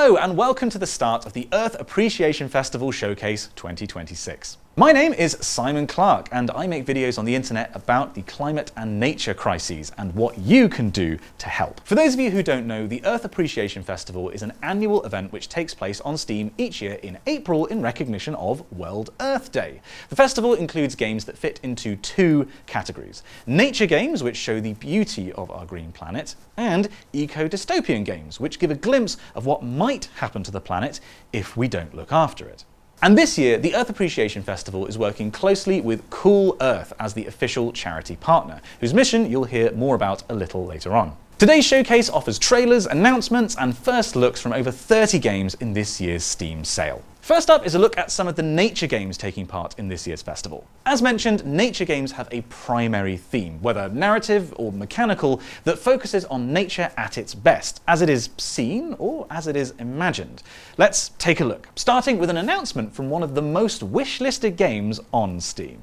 Hello and welcome to the start of the Earth Appreciation Festival Showcase 2026. My name is Simon Clark and I make videos on the internet about the climate and nature crises and what you can do to help. For those of you who don't know, the Earth Appreciation Festival is an annual event which takes place on Steam each year in April in recognition of World Earth Day. The festival includes games that fit into two categories: nature games, which show the beauty of our green planet, and eco-dystopian games, which give a glimpse of what might happen to the planet if we don't look after it. And this year, the Earth Appreciation Festival is working closely with Cool Earth as the official charity partner, whose mission you'll hear more about a little later on. Today's showcase offers trailers, announcements, and first looks from over 30 games in this year's Steam sale. First up is a look at some of the nature games taking part in this year's festival. As mentioned, nature games have a primary theme, whether narrative or mechanical, that focuses on nature at its best, as it is seen or as it is imagined. Let's take a look, starting with an announcement from one of the most wish-listed games on Steam.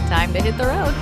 Time to hit the road.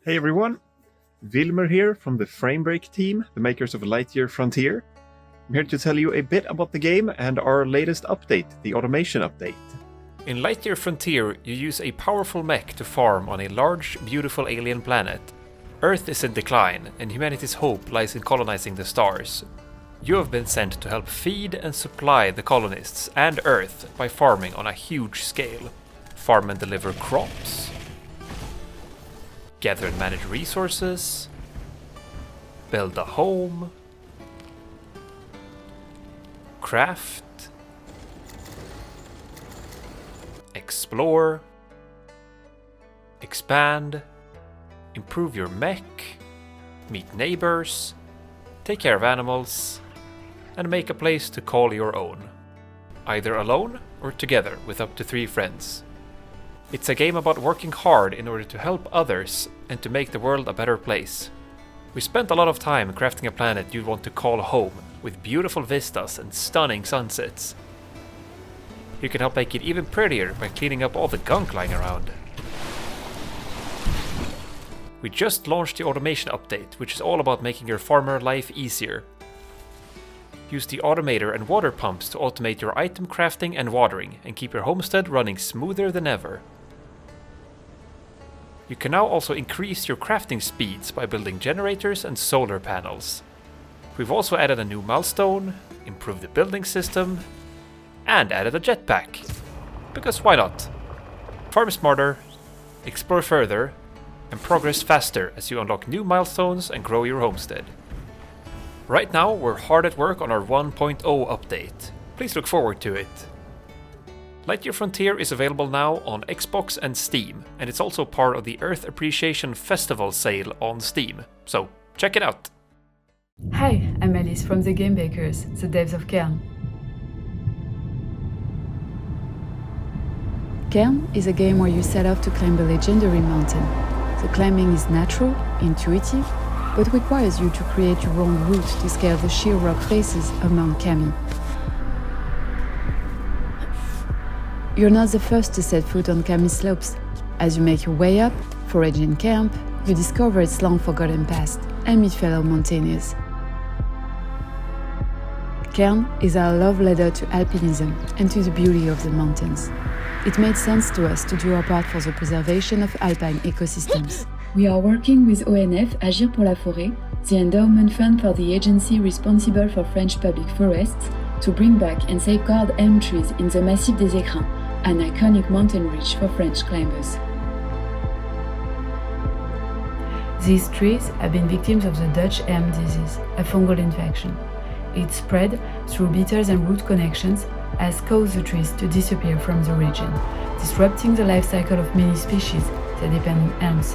Hey everyone, Wilmer here from the Framebreak team, the makers of Lightyear Frontier. I'm here to tell you a bit about the game and our latest update, the automation update. In Lightyear Frontier, you use a powerful mech to farm on a large, beautiful alien planet. Earth is in decline, and humanity's hope lies in colonizing the stars. You have been sent to help feed and supply the colonists and Earth by farming on a huge scale. Farm and deliver crops, gather and manage resources, build a home, craft, explore, expand, improve your mech, meet neighbors, take care of animals, and make a place to call your own, either alone or together with up to 3 friends. It's a game about working hard in order to help others and to make the world a better place. We spent a lot of time crafting a planet you'd want to call home, with beautiful vistas and stunning sunsets. You can help make it even prettier by cleaning up all the gunk lying around. We just launched the automation update, which is all about making your farmer life easier. Use the automator and water pumps to automate your item crafting and watering, and keep your homestead running smoother than ever. You can now also increase your crafting speeds by building generators and solar panels. We've also added a new milestone, improved the building system, and added a jetpack. Because why not? Farm smarter, explore further, and progress faster as you unlock new milestones and grow your homestead. Right now, we're hard at work on our 1.0 update. Please look forward to it. Lightyear Frontier is available now on Xbox and Steam, and it's also part of the Earth Appreciation Festival sale on Steam, so check it out! Hi, I'm Alice from the Game Bakers, the devs of Cairn. Cairn is a game where you set off to climb a legendary mountain. The climbing is natural, intuitive, but requires you to create your own route to scale the sheer rock faces of Mount Kami. You're not the first to set foot on Kami slopes. As you make your way up, forage in camp, you discover its long-forgotten past and meet fellow mountaineers. Cairn is our love letter to alpinism and to the beauty of the mountains. It made sense to us to do our part for the preservation of alpine ecosystems. We are working with ONF Agir pour la Forêt, the endowment fund for the agency responsible for French public forests, to bring back and safeguard elm trees in the Massif des Écrins, an iconic mountain ridge for French climbers. These trees have been victims of the Dutch elm disease, a fungal infection. Its spread through beetles and root connections has caused the trees to disappear from the region, disrupting the life cycle of many species that depend on elms.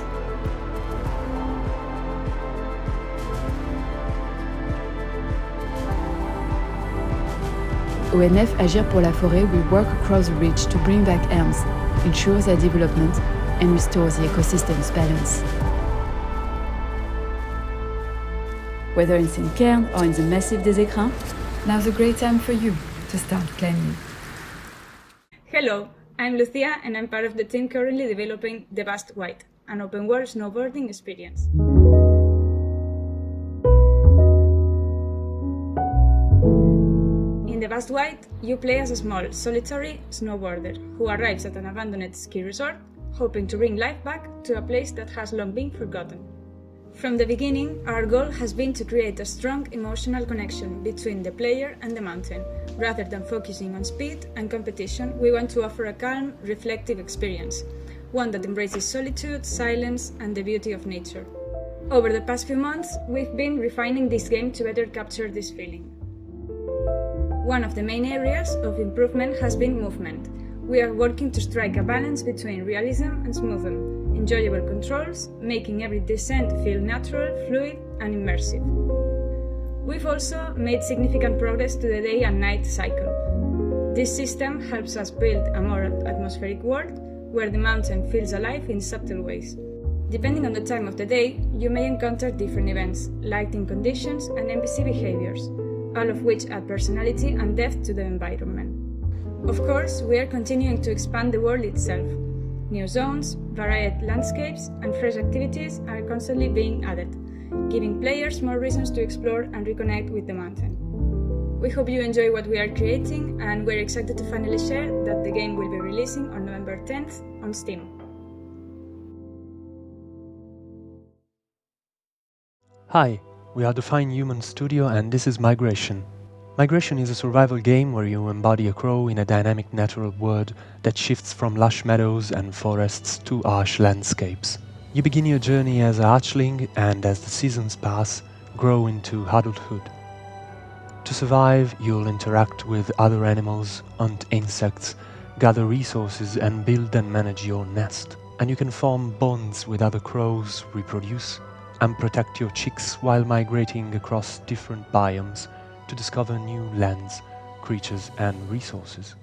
ONF Agir pour la Forêt will work across the ridge to bring back elms, ensure their development, and restore the ecosystem's balance. Whether it's in Cairn or in the Massif des Écrins, now's a great time for you to start climbing. Hello, I'm Lucia and I'm part of the team currently developing The Vast White, an open-world snowboarding experience. In The Vast White, you play as a small, solitary snowboarder who arrives at an abandoned ski resort, hoping to bring life back to a place that has long been forgotten. From the beginning, our goal has been to create a strong emotional connection between the player and the mountain. Rather than focusing on speed and competition, we want to offer a calm, reflective experience, one that embraces solitude, silence, and the beauty of nature. Over the past few months, we've been refining this game to better capture this feeling. One of the main areas of improvement has been movement. We are working to strike a balance between realism and smoothness, enjoyable controls, making every descent feel natural, fluid, and immersive. We've also made significant progress to the day and night cycle. This system helps us build a more atmospheric world where the mountain feels alive in subtle ways. Depending on the time of the day, you may encounter different events, lighting conditions, and NPC behaviors, all of which add personality and depth to the environment. Of course, we are continuing to expand the world itself. New zones, varied landscapes, and fresh activities are constantly being added, giving players more reasons to explore and reconnect with the mountain. We hope you enjoy what we are creating, and we're excited to finally share that the game will be releasing on November 10th on Steam. Hi, we are the Fine Human Studio and this is Migration. Migration is a survival game where you embody a crow in a dynamic natural world that shifts from lush meadows and forests to harsh landscapes. You begin your journey as a hatchling and as the seasons pass, grow into adulthood. To survive, you'll interact with other animals, hunt insects, gather resources and build and manage your nest. And you can form bonds with other crows, reproduce, and protect your chicks while migrating across different biomes to discover new lands, creatures and resources.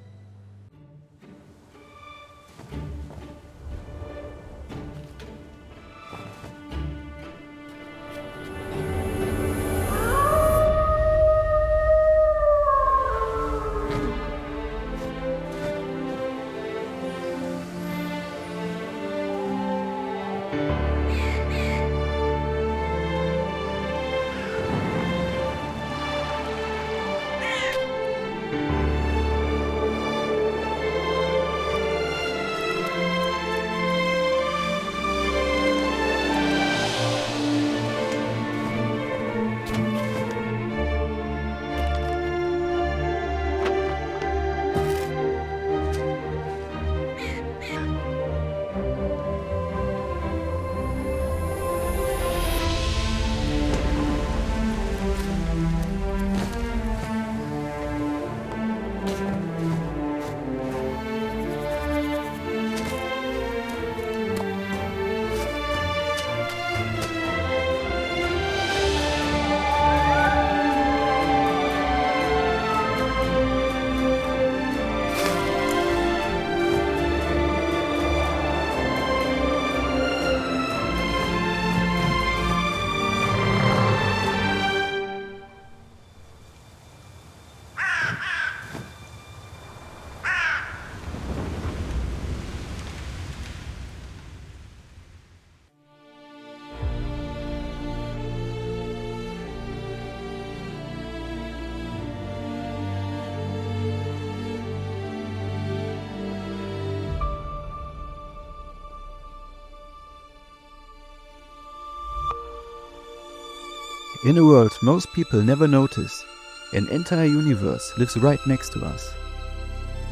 In a world most people never notice, an entire universe lives right next to us.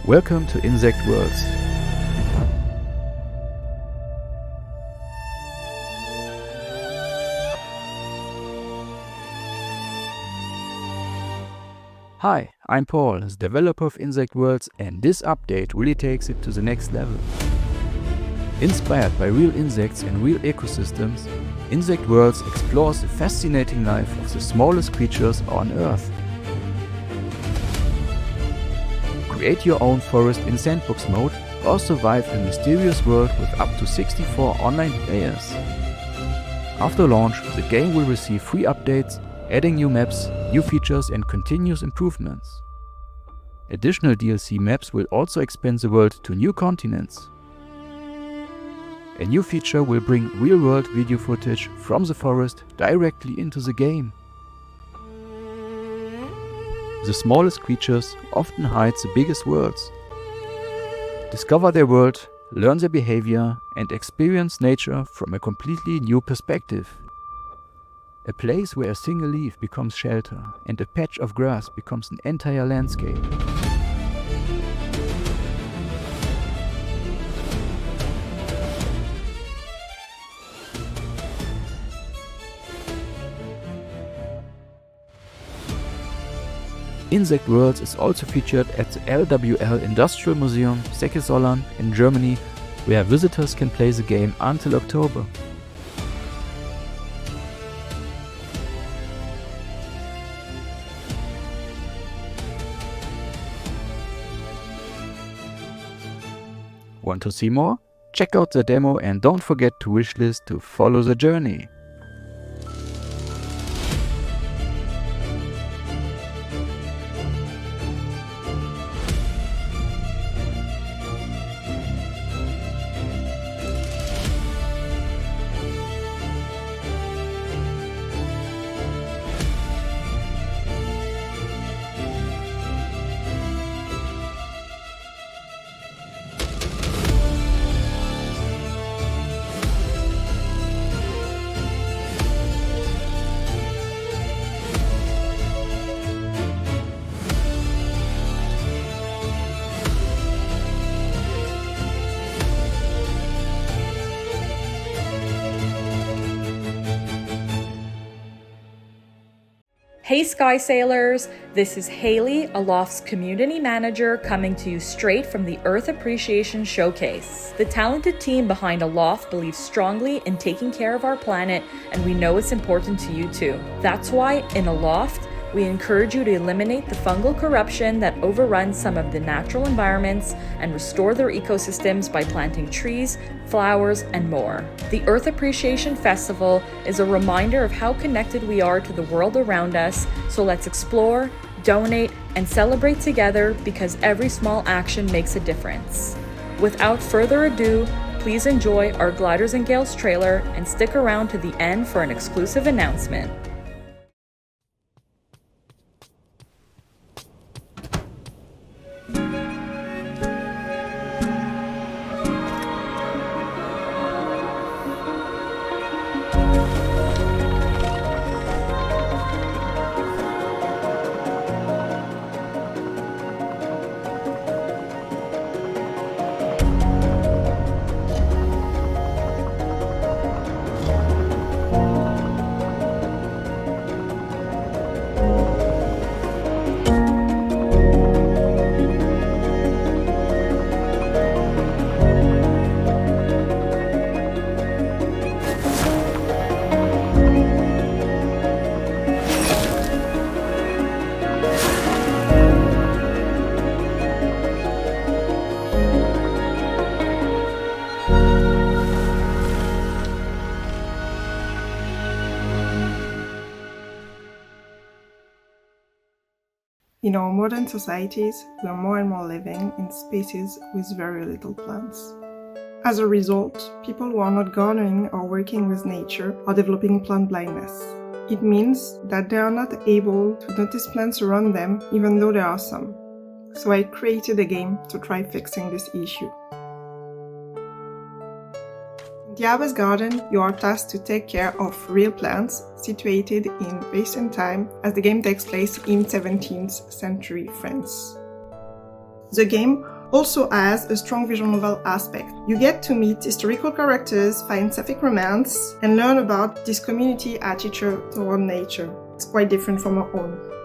Welcome to Insect Worlds. Hi, I'm Paul, the developer of Insect Worlds, and this update really takes it to the next level. Inspired by real insects and real ecosystems, Insect Worlds explores the fascinating life of the smallest creatures on Earth. Create your own forest in sandbox mode or survive a mysterious world with up to 64 online players. After launch, the game will receive free updates, adding new maps, new features and continuous improvements. Additional DLC maps will also expand the world to new continents. A new feature will bring real-world video footage from the forest directly into the game. The smallest creatures often hide the biggest worlds. Discover their world, learn their behavior, and experience nature from a completely new perspective. A place where a single leaf becomes shelter and a patch of grass becomes an entire landscape. Insect Worlds is also featured at the LWL Industrial Museum, Säckesollern in Germany, where visitors can play the game until October. Want to see more? Check out the demo and don't forget to wishlist to follow the journey. Hey Sky Sailors, this is Haley, Aloft's community manager, coming to you straight from the Earth Appreciation Showcase. The talented team behind Aloft believes strongly in taking care of our planet, and we know it's important to you too. That's why in Aloft, we encourage you to eliminate the fungal corruption that overruns some of the natural environments and restore their ecosystems by planting trees, flowers, and more. The Earth Appreciation Festival is a reminder of how connected we are to the world around us, so let's explore, donate, and celebrate together because every small action makes a difference. Without further ado, please enjoy our Gliders and Gales trailer and stick around to the end for an exclusive announcement. In our modern societies, we are more and more living in spaces with very little plants. As a result, people who are not gardening or working with nature are developing plant blindness. It means that they are not able to notice plants around them even though there are some. So I created a game to try fixing this issue. the Abbess Garden, you are tasked to take care of real plants situated in space and time as the game takes place in 17th century France. The game also has a strong visual novel aspect. You get to meet historical characters, find scientific romance, and learn about this community attitude toward nature. It's quite different from our own.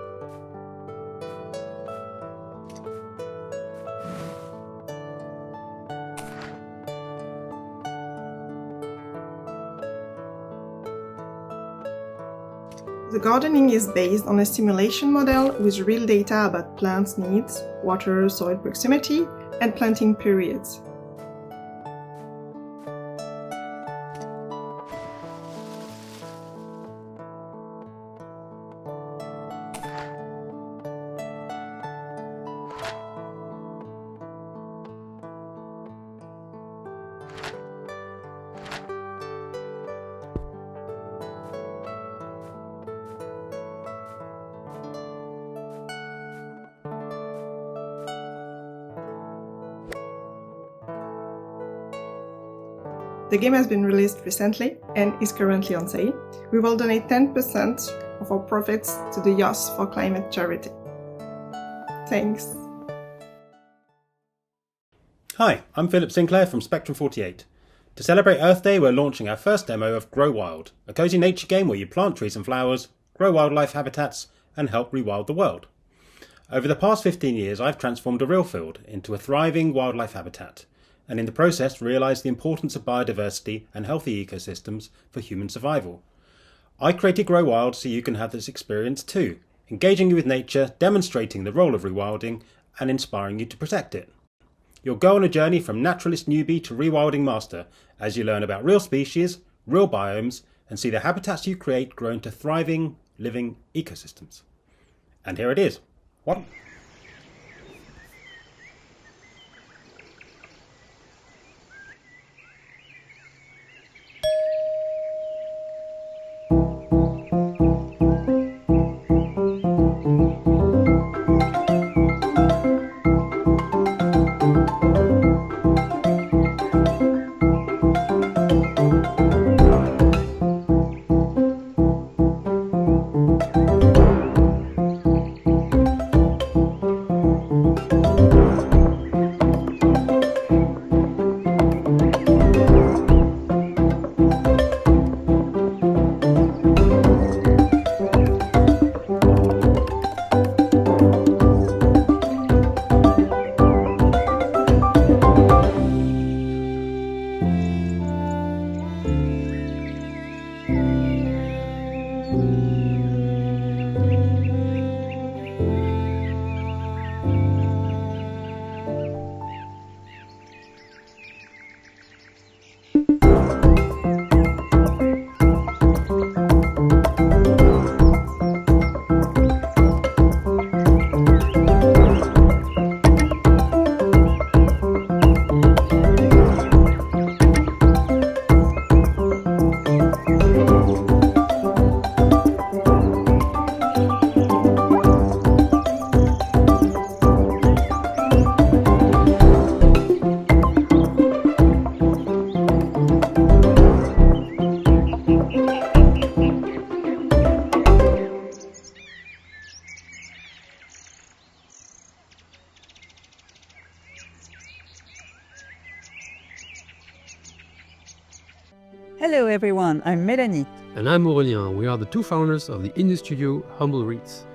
The gardening is based on a simulation model with real data about plants' needs, water, soil proximity, and planting periods. The game has been released recently and is currently on sale. We will donate 10% of our profits to the Youth for Climate charity. Thanks. Hi, I'm Philip Sinclair from Spectrum 48. To celebrate Earth Day, we're launching our first demo of Grow Wild, a cosy nature game where you plant trees and flowers, grow wildlife habitats, and help rewild the world. Over the past 15 years, I've transformed a real field into a thriving wildlife habitat, and in the process realised the importance of biodiversity and healthy ecosystems for human survival. I created Grow Wild so you can have this experience too, engaging you with nature, demonstrating the role of rewilding, and inspiring you to protect it. You'll go on a journey from naturalist newbie to rewilding master as you learn about real species, real biomes, and see the habitats you create grow into thriving, living ecosystems. And here it is. What? Hello everyone, I'm Mélanie. And I'm Aurélien. We are the two founders of the indie studio Humble Reeds.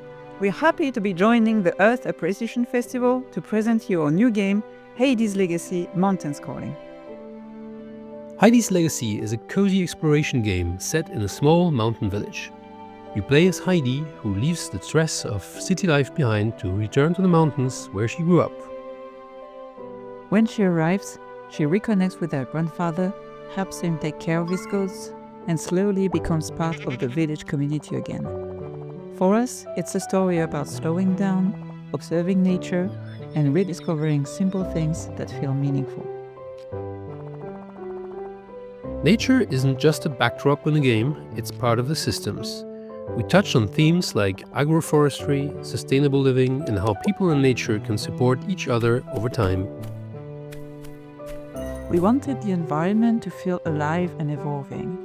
We're happy to be joining the Earth Appreciation Festival to present you our new game, Heidis Legacy Mountains Calling. Heidis Legacy is a cozy exploration game set in a small mountain village. You play as Heidi, who leaves the stress of city life behind to return to the mountains where she grew up. When she arrives, she reconnects with her grandfather, helps him take care of his goats, and slowly becomes part of the village community again. For us, it's a story about slowing down, observing nature, and rediscovering simple things that feel meaningful. Nature isn't just a backdrop in the game, it's part of the systems. We touch on themes like agroforestry, sustainable living, and how people and nature can support each other over time. We wanted the environment to feel alive and evolving.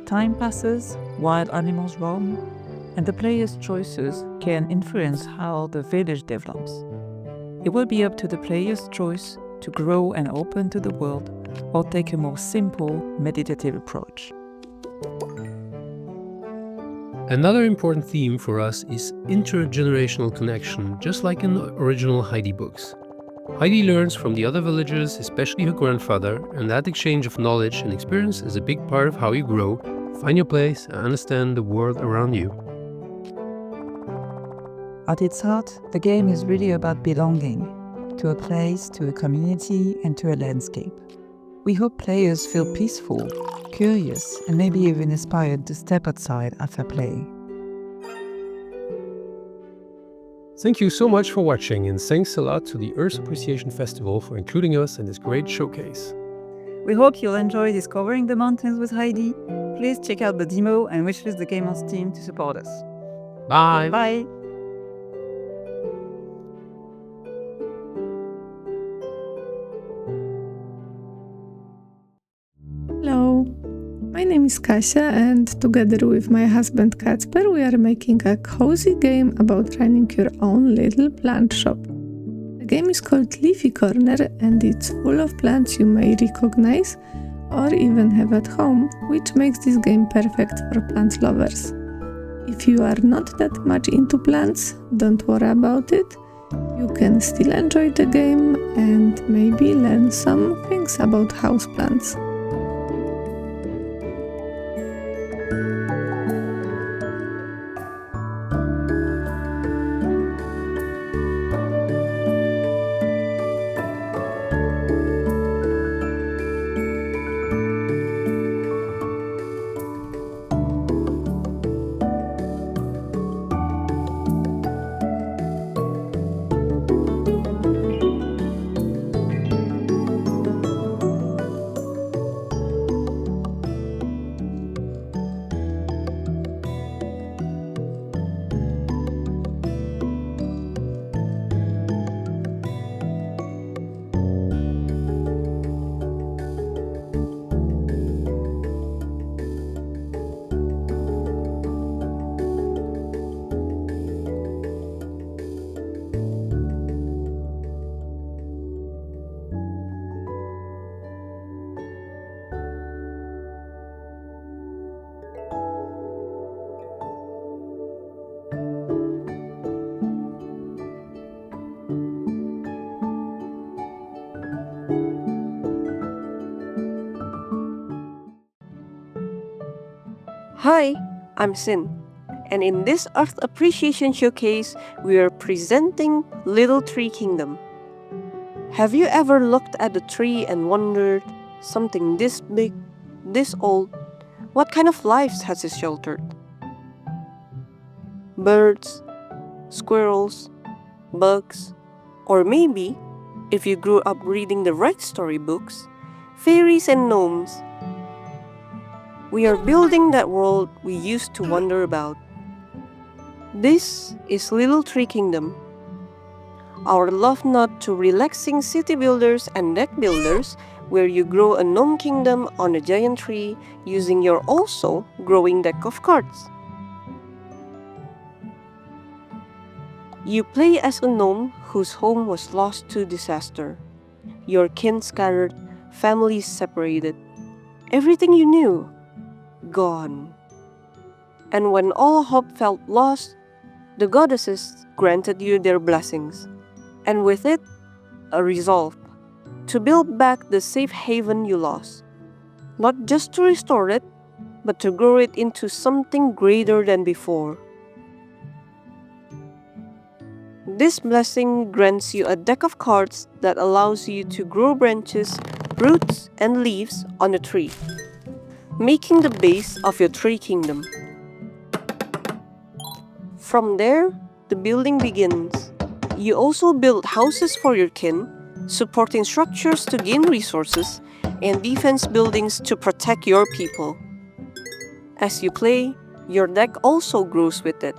Time passes, wild animals roam, and the player's choices can influence how the village develops. It will be up to the player's choice to grow and open to the world or take a more simple, meditative approach. Another important theme for us is intergenerational connection, just like in the original Heidi books. Heidi learns from the other villagers, especially her grandfather, and that exchange of knowledge and experience is a big part of how you grow, find your place, and understand the world around you. At its heart, the game is really about belonging to a place, to a community, and to a landscape. We hope players feel peaceful, curious, and maybe even inspired to step outside after playing. Thank you so much for watching, and thanks a lot to the Earth Appreciation Festival for including us in this great showcase. We hope you'll enjoy discovering the mountains with Heidi. Please check out the demo and wishlist the game on Steam to support us. Bye! Bye! Hello, my name is Kasia, and together with my husband Kacper, we are making a cozy game about running your own little plant shop. The game is called Leafy Corner, and it's full of plants you may recognize or even have at home, which makes this game perfect for plant lovers. If you are not that much into plants, don't worry about it. You can still enjoy the game and maybe learn some things about houseplants. Hi, I'm Sin, and in this Earth Appreciation Showcase, we are presenting Little Tree Kingdom. Have you ever looked at a tree and wondered, something this big, this old, what kind of lives has it sheltered? Birds, squirrels, bugs, or maybe, if you grew up reading the right storybooks, fairies and gnomes. We are building that world we used to wonder about. This is Little Tree Kingdom, our love nod to relaxing city builders and deck builders, where you grow a gnome kingdom on a giant tree using your also growing deck of cards. You play as a gnome whose home was lost to disaster. Your kin scattered, families separated. Everything you knew, gone. And when all hope felt lost, the goddesses granted you their blessings, and with it, a resolve to build back the safe haven you lost, not just to restore it, but to grow it into something greater than before. This blessing grants you a deck of cards that allows you to grow branches, roots, and leaves on a tree, making the base of your tree kingdom. From there, the building begins. You also build houses for your kin, supporting structures to gain resources, and defense buildings to protect your people. As you play, your deck also grows with it.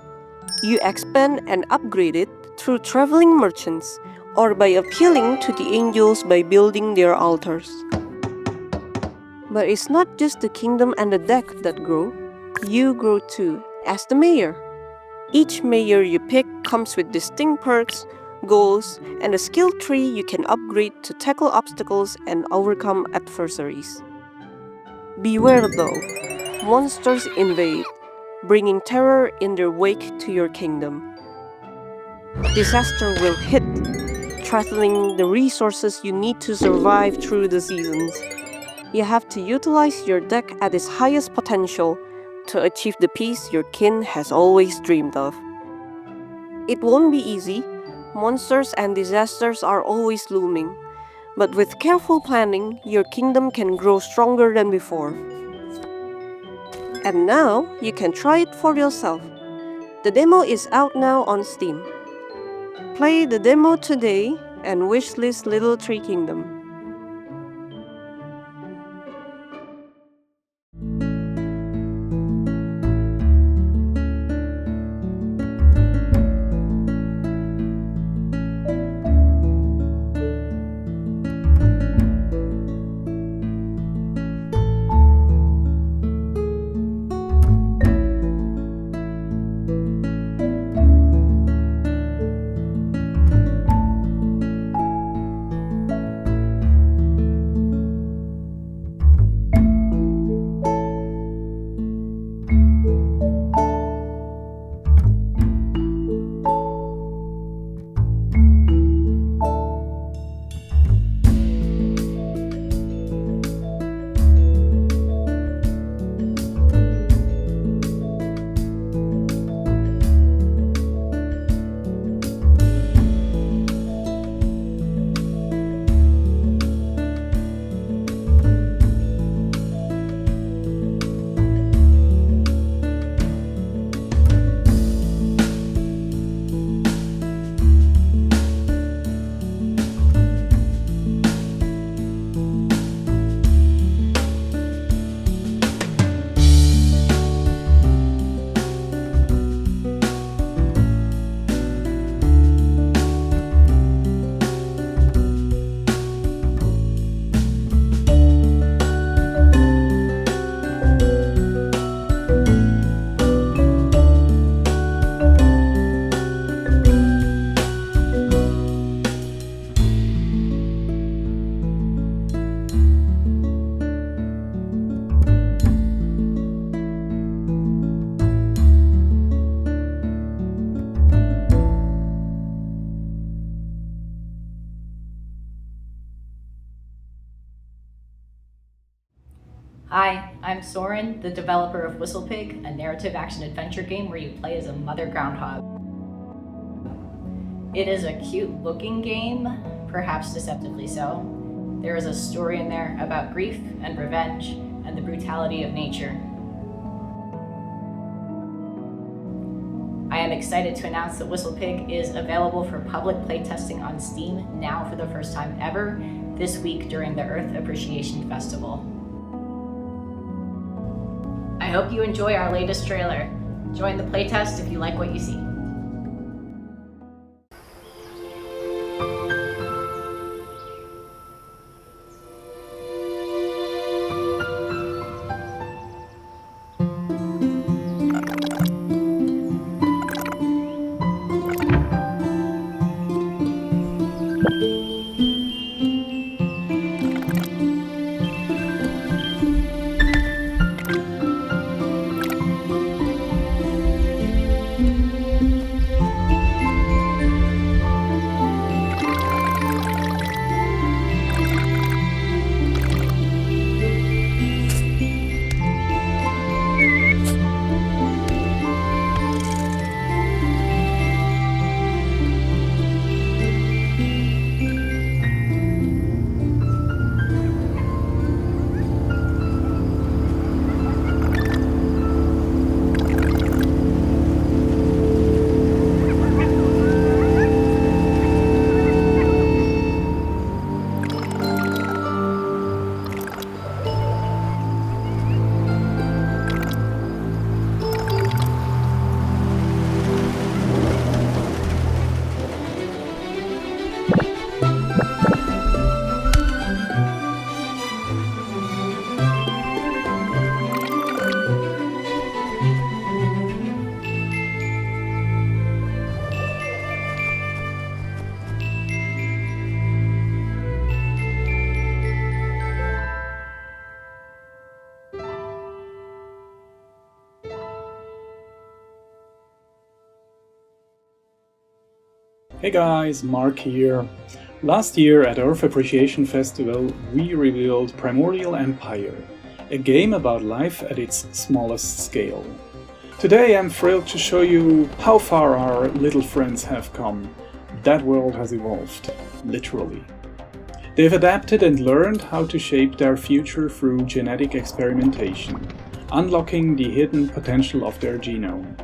You expand and upgrade it through traveling merchants, or by appealing to the angels by building their altars. But it's not just the kingdom and the deck that grow. You grow too, as the mayor. Each mayor you pick comes with distinct perks, goals, and a skill tree you can upgrade to tackle obstacles and overcome adversaries. Beware though, monsters invade, bringing terror in their wake to your kingdom. Disaster will hit, threatening the resources you need to survive through the seasons. You have to utilize your deck at its highest potential to achieve the peace your kin has always dreamed of. It won't be easy. Monsters and disasters are always looming, but with careful planning, your kingdom can grow stronger than before. And now, you can try it for yourself. The demo is out now on Steam. Play the demo today and wishlist Little Tree Kingdom. Hi, I'm Soren, the developer of Whistlepig, a narrative action-adventure game where you play as a mother groundhog. It is a cute-looking game, perhaps deceptively so. There is a story in there about grief and revenge and the brutality of nature. I am excited to announce that Whistlepig is available for public playtesting on Steam now for the first time ever, this week during the Earth Appreciation Festival. I hope you enjoy our latest trailer. Join the playtest if you like what you see. Hey guys, Mark here. Last year at Earth Appreciation Festival we revealed Primordial Empire, a game about life at its smallest scale. Today I'm thrilled to show you how far our little friends have come. That world has evolved, literally. They've adapted and learned how to shape their future through genetic experimentation, unlocking the hidden potential of their genome.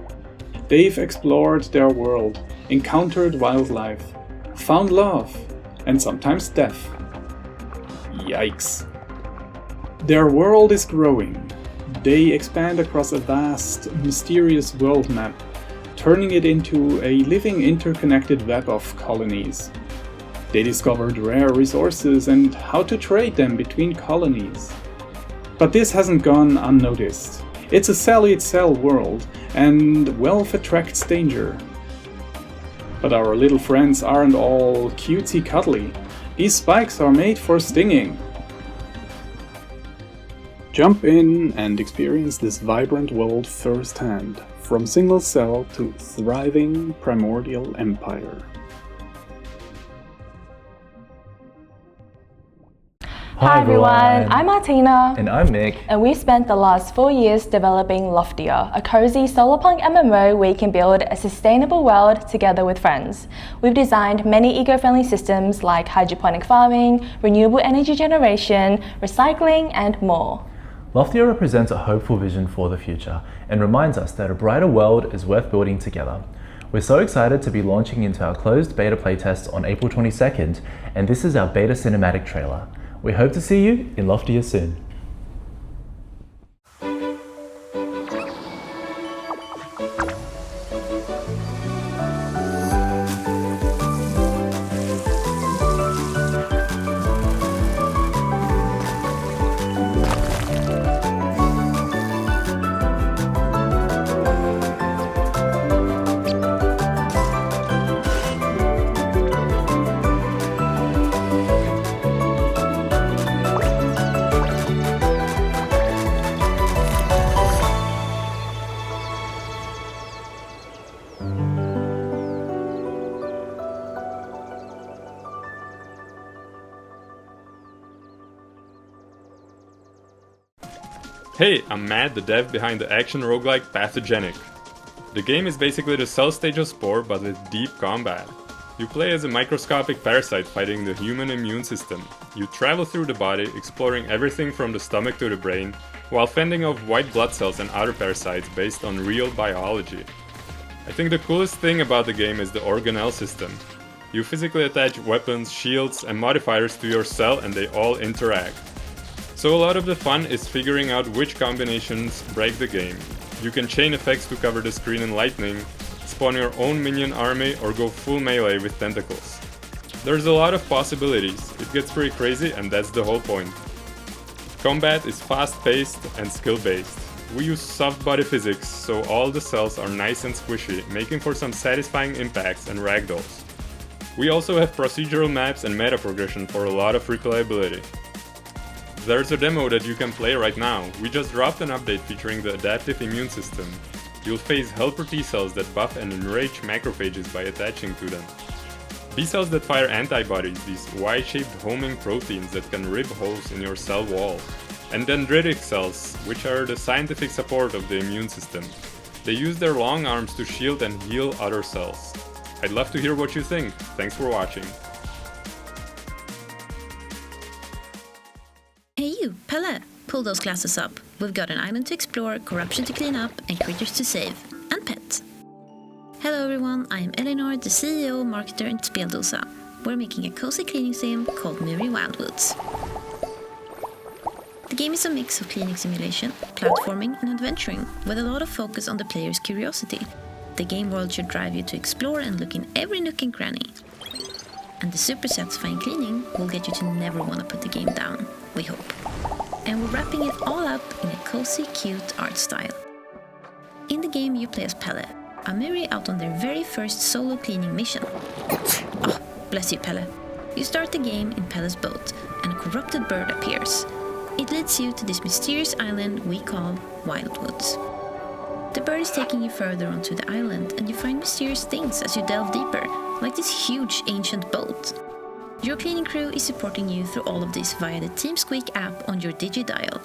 They've explored their world, encountered wildlife, found love, and sometimes death. Yikes. Their world is growing. They expand across a vast, mysterious world map, turning it into a living interconnected web of colonies. They discovered rare resources and how to trade them between colonies. But this hasn't gone unnoticed. It's a sell-eat-sell world, and wealth attracts danger. But our little friends aren't all cutesy-cuddly. These spikes are made for stinging. Jump in and experience this vibrant world firsthand, from single cell to thriving Primordial Empire. Hi everyone, I'm Martina. And I'm Nick. And we've spent the last 4 years developing Loftia, a cozy solarpunk MMO where you can build a sustainable world together with friends. We've designed many eco-friendly systems like hydroponic farming, renewable energy generation, recycling, and more. Loftia represents a hopeful vision for the future and reminds us that a brighter world is worth building together. We're so excited to be launching into our closed beta playtest on April 22nd, and this is our beta cinematic trailer. We hope to see you in Loftia soon. Hey, I'm Matt, the dev behind the action roguelike Pathogenic. The game is basically the cell stage of Spore but with deep combat. You play as a microscopic parasite fighting the human immune system. You travel through the body, exploring everything from the stomach to the brain, while fending off white blood cells and other parasites based on real biology. I think the coolest thing about the game is the organelle system. You physically attach weapons, shields, and modifiers to your cell and they all interact. So a lot of the fun is figuring out which combinations break the game. You can chain effects to cover the screen in lightning, spawn your own minion army, or go full melee with tentacles. There's a lot of possibilities, it gets pretty crazy and that's the whole point. Combat is fast-paced and skill-based. We use soft body physics, so all the cells are nice and squishy, making for some satisfying impacts and ragdolls. We also have procedural maps and meta progression for a lot of replayability. There's a demo that you can play right now. We just dropped an update featuring the adaptive immune system. You'll face helper T-cells that buff and enrage macrophages by attaching to them. B-cells that fire antibodies, these Y-shaped homing proteins that can rip holes in your cell wall. And dendritic cells, which are the scientific support of the immune system. They use their long arms to shield and heal other cells. I'd love to hear what you think. Thanks for watching. Hey you, Pelle! Pull those glasses up. We've got an island to explore, corruption to clean up, and creatures to save. And pets. Hello everyone, I'm Elinor, the CEO, marketer and Speldosa. We're making a cozy cleaning sim called Muri Wildwoods. The game is a mix of cleaning simulation, platforming and adventuring, with a lot of focus on the player's curiosity. The game world should drive you to explore and look in every nook and cranny. And the super satisfying cleaning will get you to never want to put the game down, we hope. And we're wrapping it all up in a cozy, cute art style. In the game you play as Pelle, a Muri out on their very first solo cleaning mission. Oh, bless you Pelle. You start the game in Pelle's boat, and a corrupted bird appears. It leads you to this mysterious island we call Wildwoods. The bird is taking you further onto the island, and you find mysterious things as you delve deeper, like this huge ancient boat. Your cleaning crew is supporting you through all of this via the Team Squeak app on your DigiDial.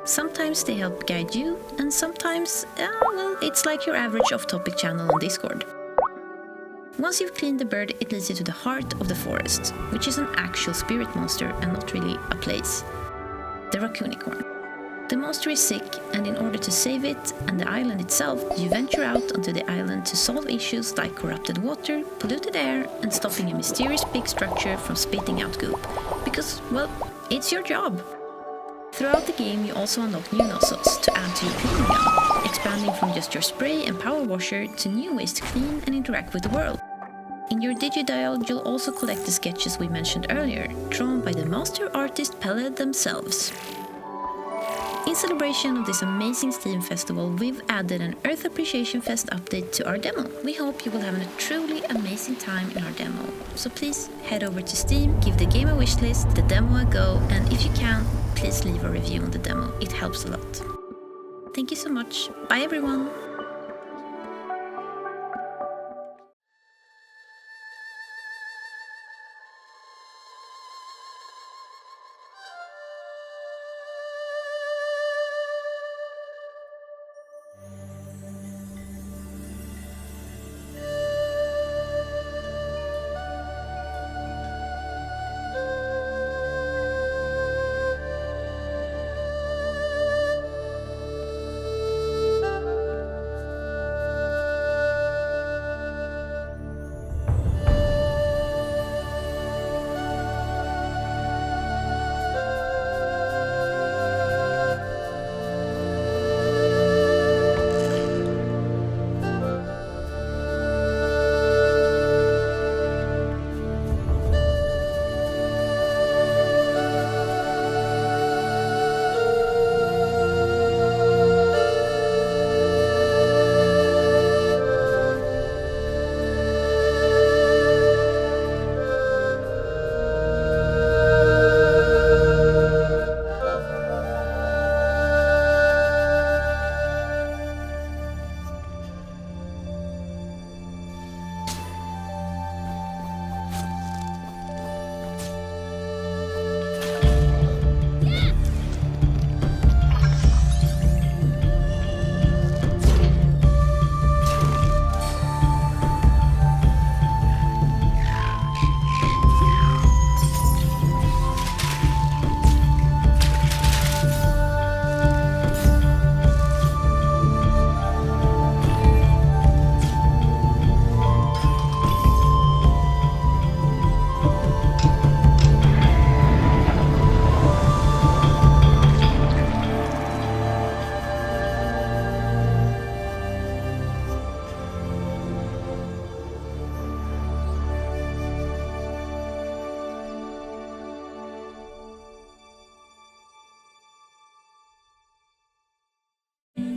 Sometimes they help guide you, and sometimes, well, it's like your average off-topic channel on Discord. Once you've cleaned the bird, it leads you to the heart of the forest, which is an actual spirit monster and not really a place. The Raccoonicorn. The monster is sick, and in order to save it and the island itself, you venture out onto the island to solve issues like corrupted water, polluted air, and stopping a mysterious big structure from spitting out goop. Because, well, it's your job. Throughout the game, you also unlock new nozzles to add to your cleaning gun, expanding from just your spray and power washer to new ways to clean and interact with the world. In your DigiDial, you'll also collect the sketches we mentioned earlier, drawn by the master artist Pelle themselves. In celebration of this amazing Steam Festival, we've added an Earth Appreciation Fest update to our demo. We hope you will have a truly amazing time in our demo. So please head over to Steam, give the game a wishlist, the demo a go, and if you can, please leave a review on the demo. It helps a lot. Thank you so much. Bye everyone!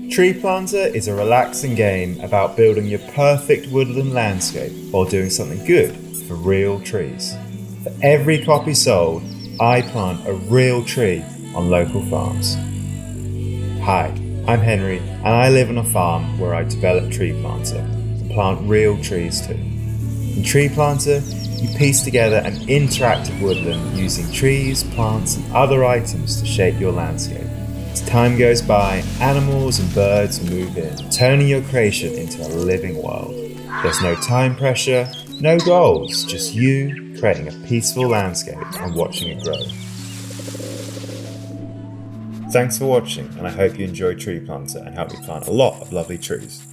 Treeplanter is a relaxing game about building your perfect woodland landscape while doing something good for real trees. For every copy sold, I plant a real tree on local farms. Hi, I'm Henry, and I live on a farm where I develop Treeplanter and plant real trees too. In Treeplanter, you piece together an interactive woodland using trees, plants, and other items to shape your landscape. As time goes by, animals and birds move in, turning your creation into a living world. There's no time pressure, no goals, just you creating a peaceful landscape and watching it grow. Thanks for watching, and I hope you enjoy Treeplanter and help me plant a lot of lovely trees.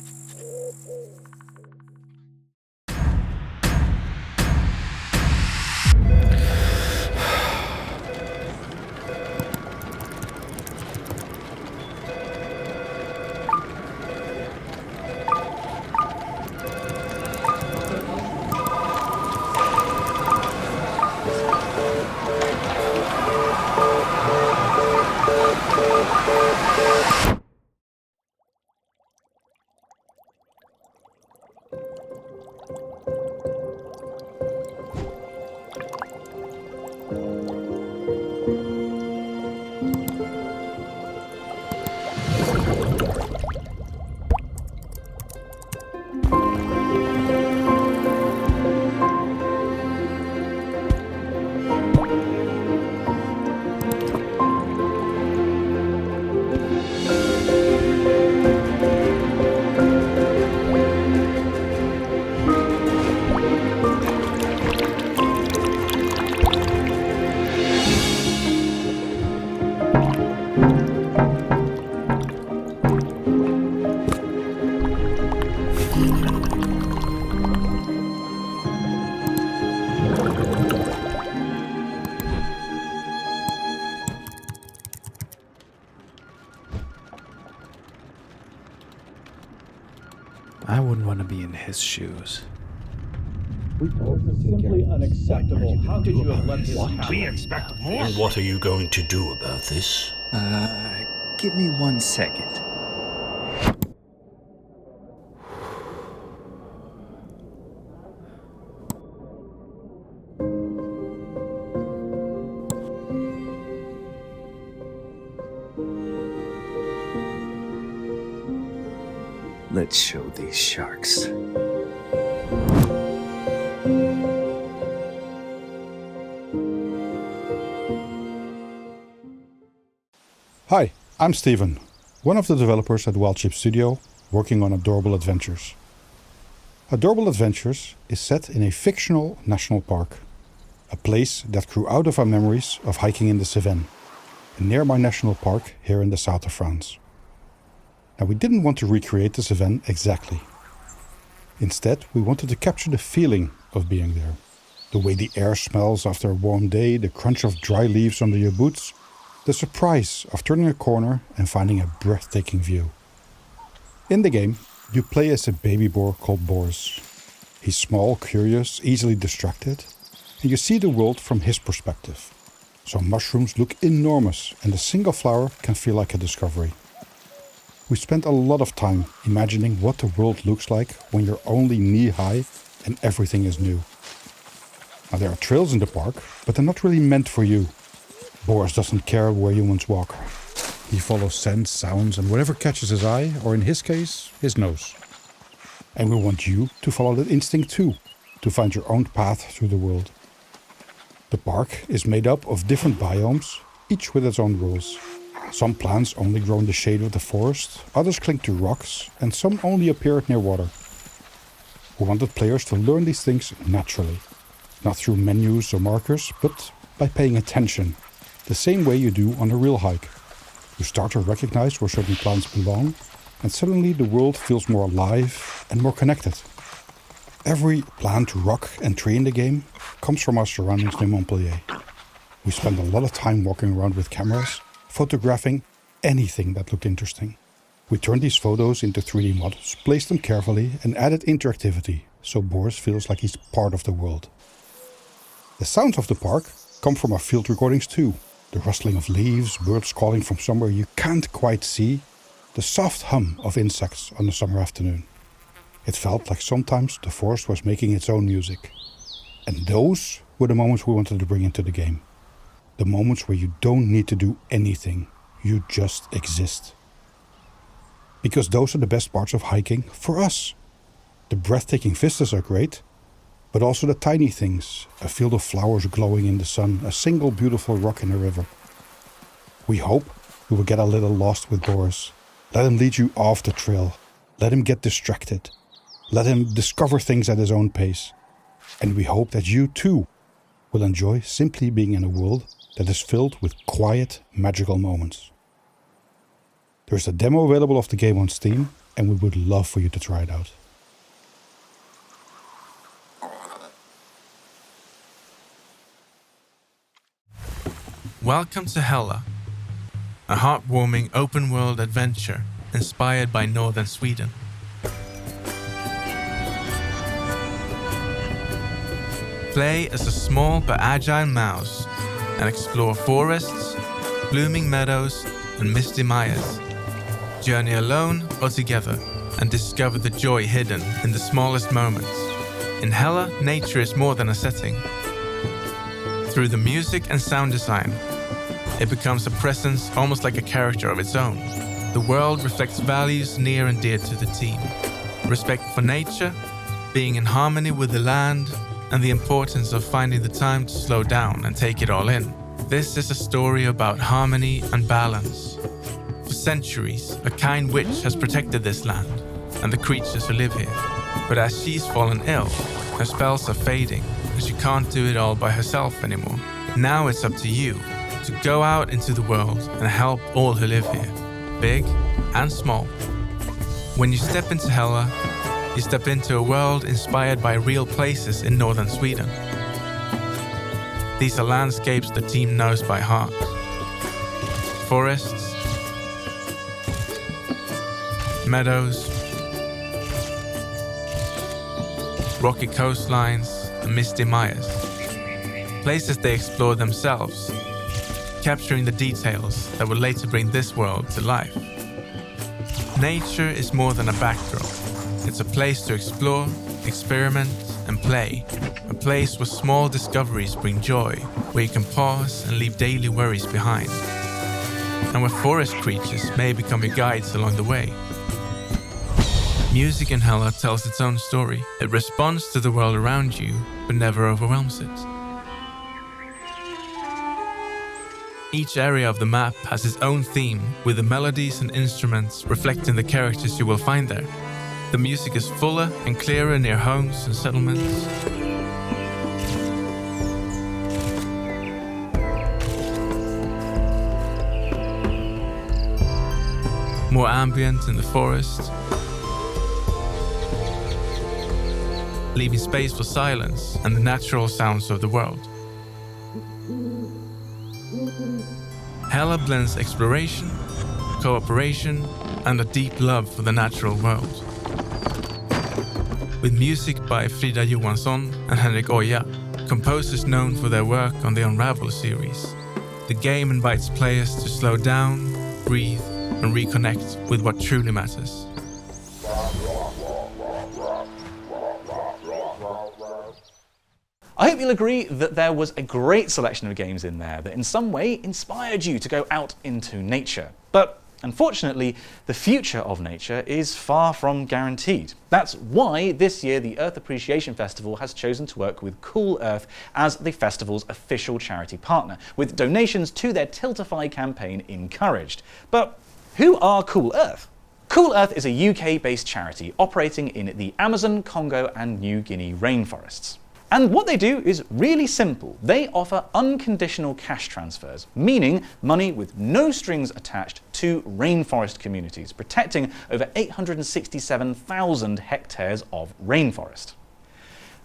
want to be in his shoes. Simply unacceptable. How could you have let this happen? We expect more. And what are you going to do about this? Give me 1 second. Let's show these sharks. Hi, I'm Steven, one of the developers at Wildship Studio, working on Adorable Adventures. Adorable Adventures is set in a fictional national park, a place that grew out of our memories of hiking in the Cevennes, a nearby national park here in the south of France. Now, we didn't want to recreate the Cevennes exactly. Instead, we wanted to capture the feeling of being there. The way the air smells after a warm day, the crunch of dry leaves under your boots, the surprise of turning a corner and finding a breathtaking view. In the game, you play as a baby boar called Boris. He's small, curious, easily distracted, and you see the world from his perspective. Some mushrooms look enormous, and a single flower can feel like a discovery. We spent a lot of time imagining what the world looks like when you're only knee-high and everything is new. Now, there are trails in the park, but they're not really meant for you. Boris doesn't care where humans walk. He follows scents, sounds, and whatever catches his eye, or in his case, his nose. And we want you to follow that instinct too, to find your own path through the world. The park is made up of different biomes, each with its own rules. Some plants only grow in the shade of the forest, others cling to rocks, and some only appear near water. We wanted players to learn these things naturally, not through menus or markers, but by paying attention, the same way you do on a real hike. You start to recognize where certain plants belong, and suddenly the world feels more alive and more connected. Every plant, rock and tree in the game comes from our surroundings near Montpellier. We spent a lot of time walking around with cameras, photographing anything that looked interesting. We turned these photos into 3D models, placed them carefully, and added interactivity, so Boris feels like he's part of the world. The sounds of the park come from our field recordings too. The rustling of leaves, birds calling from somewhere you can't quite see, the soft hum of insects on a summer afternoon. It felt like sometimes the forest was making its own music. And those were the moments we wanted to bring into the game. The moments where you don't need to do anything, you just exist. Because those are the best parts of hiking for us. The breathtaking vistas are great, but also the tiny things, a field of flowers glowing in the sun, a single beautiful rock in a river. We hope you will get a little lost with Boris. Let him lead you off the trail. Let him get distracted. Let him discover things at his own pace. And we hope that you too will enjoy simply being in a world that is filled with quiet, magical moments. There is a demo available of the game on Steam, and we would love for you to try it out. Welcome to Hela, a heartwarming open-world adventure inspired by northern Sweden. Play as a small but agile mouse and explore forests, blooming meadows, and misty mares. Journey alone or together and discover the joy hidden in the smallest moments. In Hela, nature is more than a setting. Through the music and sound design, it becomes a presence almost like a character of its own. The world reflects values near and dear to the team. Respect for nature, being in harmony with the land, and the importance of finding the time to slow down and take it all in. This is a story about harmony and balance. For centuries, a kind witch has protected this land and the creatures who live here. But as she's fallen ill, her spells are fading and she can't do it all by herself anymore. Now it's up to you to go out into the world and help all who live here, big and small. When you step into Hela, you step into a world inspired by real places in northern Sweden. These are landscapes the team knows by heart. Forests, meadows, rocky coastlines, and misty miles. Places they explore themselves, capturing the details that will later bring this world to life. Nature is more than a backdrop. It's a place to explore, experiment, and play. A place where small discoveries bring joy, where you can pause and leave daily worries behind. And where forest creatures may become your guides along the way. Music in Hela tells its own story. It responds to the world around you, but never overwhelms it. Each area of the map has its own theme, with the melodies and instruments reflecting the characters you will find there. The music is fuller and clearer near homes and settlements. More ambient in the forest, leaving space for silence and the natural sounds of the world. Hela blends exploration, cooperation, and a deep love for the natural world. With music by Frida Johansson and Henrik Oja, composers known for their work on the Unravel series, the game invites players to slow down, breathe, and reconnect with what truly matters. I hope you'll agree that there was a great selection of games in there that in some way inspired you to go out into nature. But unfortunately, the future of nature is far from guaranteed. That's why this year the Earth Appreciation Festival has chosen to work with Cool Earth as the festival's official charity partner, with donations to their Tiltify campaign encouraged. But who are Cool Earth? Cool Earth is a UK-based charity operating in the Amazon, Congo, and New Guinea rainforests. And what they do is really simple. They offer unconditional cash transfers, meaning money with no strings attached to rainforest communities, protecting over 867,000 hectares of rainforest.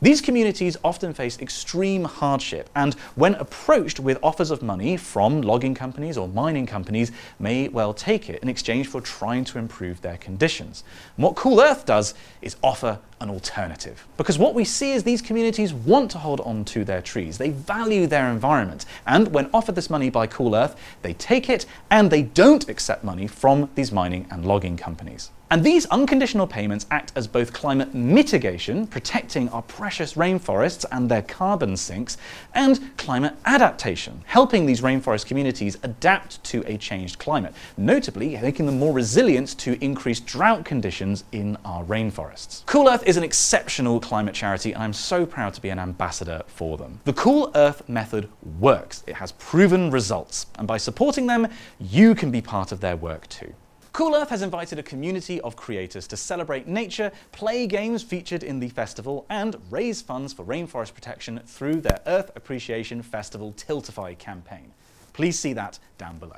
These communities often face extreme hardship and, when approached with offers of money from logging companies or mining companies, may well take it in exchange for trying to improve their conditions. And what Cool Earth does is offer an alternative. Because what we see is these communities want to hold on to their trees, they value their environment, and when offered this money by Cool Earth, they take it and they don't accept money from these mining and logging companies. And these unconditional payments act as both climate mitigation, protecting our precious rainforests and their carbon sinks, and climate adaptation, helping these rainforest communities adapt to a changed climate, notably making them more resilient to increased drought conditions in our rainforests. Cool Earth is an exceptional climate charity, and I'm so proud to be an ambassador for them. The Cool Earth method works. It has proven results, and by supporting them, you can be part of their work too. Cool Earth has invited a community of creators to celebrate nature, play games featured in the festival, and raise funds for rainforest protection through their Earth Appreciation Festival Tiltify campaign. Please see that down below.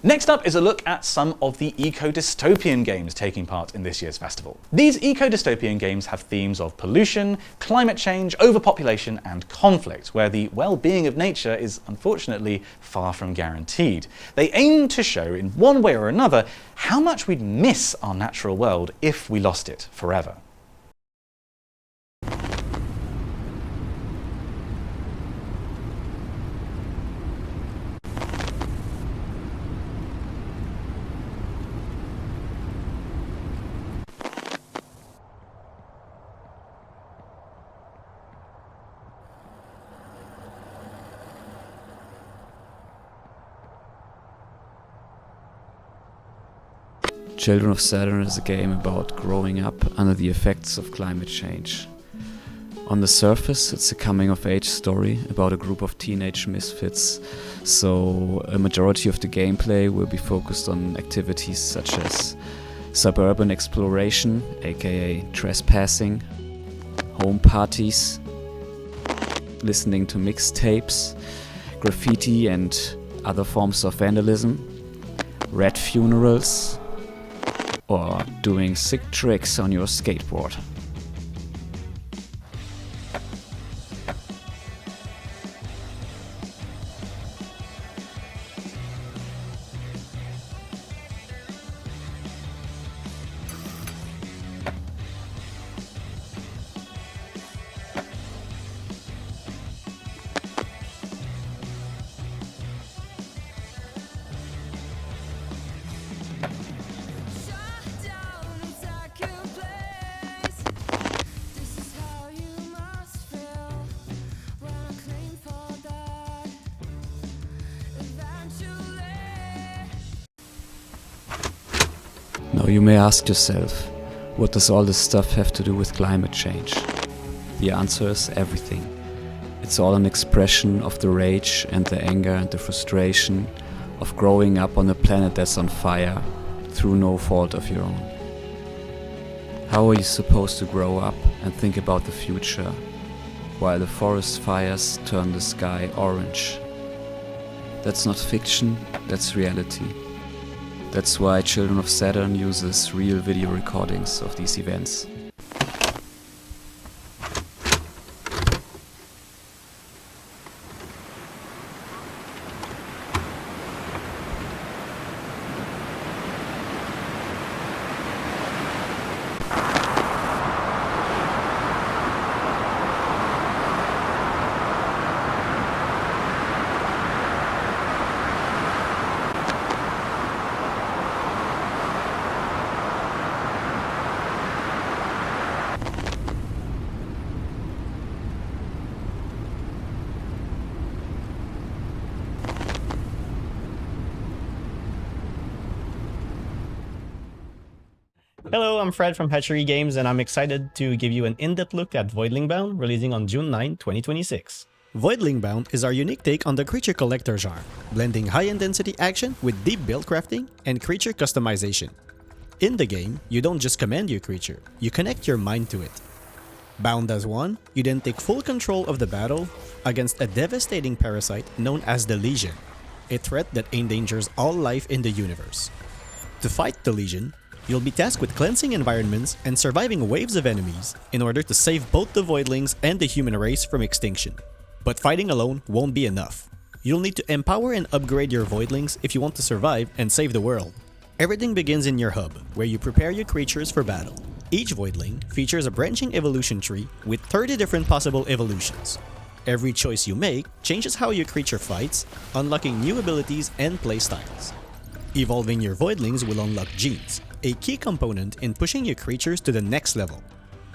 Next up is a look at some of the eco-dystopian games taking part in this year's festival. These eco-dystopian games have themes of pollution, climate change, overpopulation, and conflict, where the well-being of nature is unfortunately far from guaranteed. They aim to show, in one way or another, how much we'd miss our natural world if we lost it forever. Children of Saturn is a game about growing up under the effects of climate change. On the surface, it's a coming-of-age story about a group of teenage misfits, so a majority of the gameplay will be focused on activities such as suburban exploration, aka trespassing, home parties, listening to mixtapes, graffiti and other forms of vandalism, rat funerals, or doing sick tricks on your skateboard. Now you may ask yourself, what does all this stuff have to do with climate change? The answer is everything. It's all an expression of the rage and the anger and the frustration of growing up on a planet that's on fire through no fault of your own. How are you supposed to grow up and think about the future while the forest fires turn the sky orange? That's not fiction, that's reality. That's why Children of Saturn uses real video recordings of these events. Hello, I'm Fred from Hatchery Games, and I'm excited to give you an in-depth look at Voidling Bound, releasing on June 9, 2026. Voidling Bound is our unique take on the creature collector genre, blending high-intensity action with deep build crafting and creature customization. In the game, you don't just command your creature, you connect your mind to it. Bound as one, you then take full control of the battle against a devastating parasite known as the Legion, a threat that endangers all life in the universe. To fight the Legion, you'll be tasked with cleansing environments and surviving waves of enemies in order to save both the Voidlings and the human race from extinction. But fighting alone won't be enough. You'll need to empower and upgrade your Voidlings if you want to survive and save the world. Everything begins in your hub, where you prepare your creatures for battle. Each Voidling features a branching evolution tree with 30 different possible evolutions. Every choice you make changes how your creature fights, unlocking new abilities and playstyles. Evolving your Voidlings will unlock genes, a key component in pushing your creatures to the next level.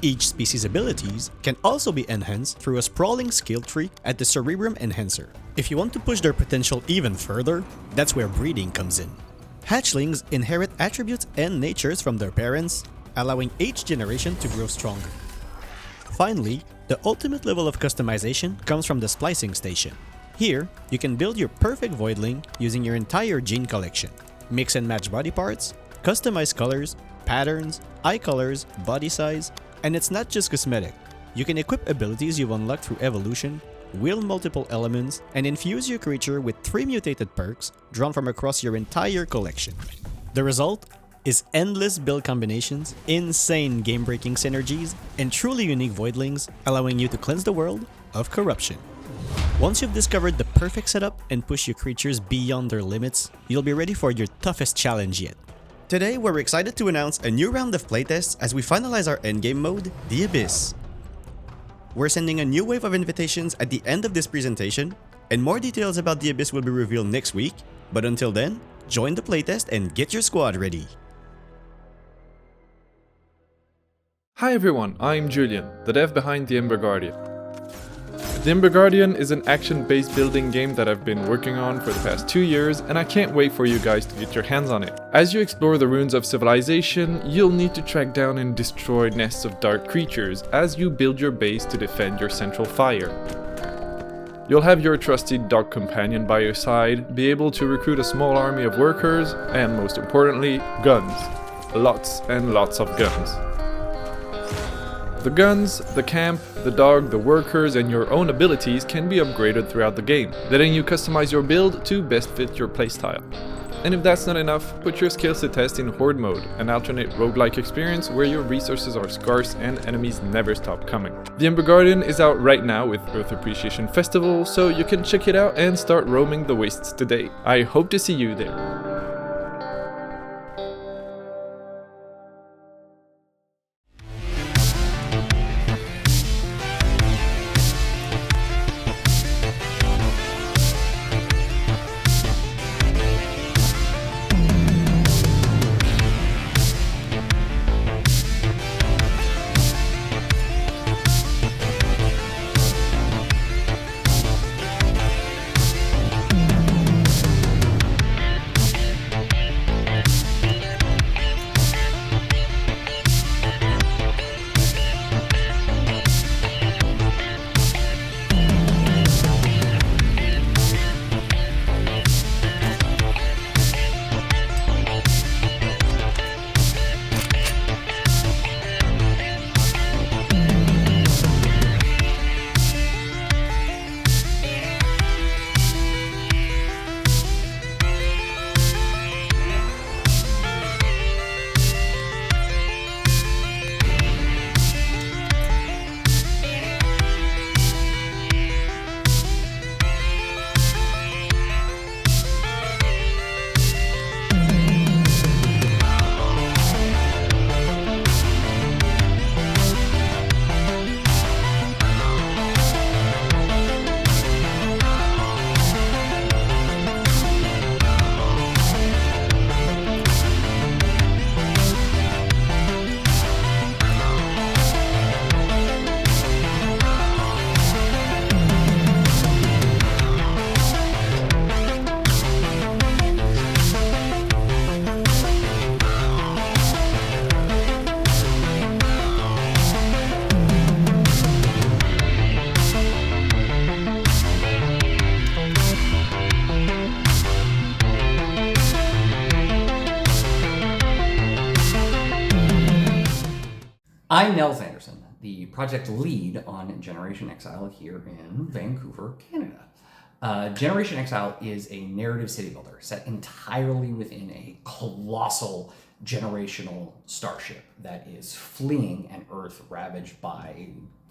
Each species' abilities can also be enhanced through a sprawling skill tree at the Cerebrum Enhancer. If you want to push their potential even further, that's where breeding comes in. Hatchlings inherit attributes and natures from their parents, allowing each generation to grow stronger. Finally, the ultimate level of customization comes from the Splicing Station. Here, you can build your perfect Voidling using your entire gene collection. Mix and match body parts, customize colors, patterns, eye colors, body size, and it's not just cosmetic. You can equip abilities you've unlocked through evolution, wield multiple elements, and infuse your creature with 3 mutated perks drawn from across your entire collection. The result is endless build combinations, insane game-breaking synergies, and truly unique Voidlings, allowing you to cleanse the world of corruption. Once you've discovered the perfect setup and push your creatures beyond their limits, you'll be ready for your toughest challenge yet. Today, we're excited to announce a new round of playtests as we finalize our endgame mode, the Abyss. We're sending a new wave of invitations at the end of this presentation, and more details about the Abyss will be revealed next week, but until then, join the playtest and get your squad ready. Hi everyone, I'm Julian, the dev behind the Ember Guardian. The Ember Guardian is an action-based building game that I've been working on for the past 2 years, and I can't wait for you guys to get your hands on it. As you explore the ruins of civilization, you'll need to track down and destroy nests of dark creatures as you build your base to defend your central fire. You'll have your trusted dog companion by your side, be able to recruit a small army of workers, and most importantly, guns. Lots and lots of guns. The guns, the camp, the dog, the workers, and your own abilities can be upgraded throughout the game, letting you customize your build to best fit your playstyle. And if that's not enough, put your skills to test in Horde mode, an alternate roguelike experience where your resources are scarce and enemies never stop coming. The Ember Guardian is out right now with Earth Appreciation Festival, so you can check it out and start roaming the wastes today. I hope to see you there. I'm Nels Anderson, the project lead on Generation Exile here in Vancouver, Canada. Generation Exile is a narrative city builder set entirely within a colossal generational starship that is fleeing an Earth ravaged by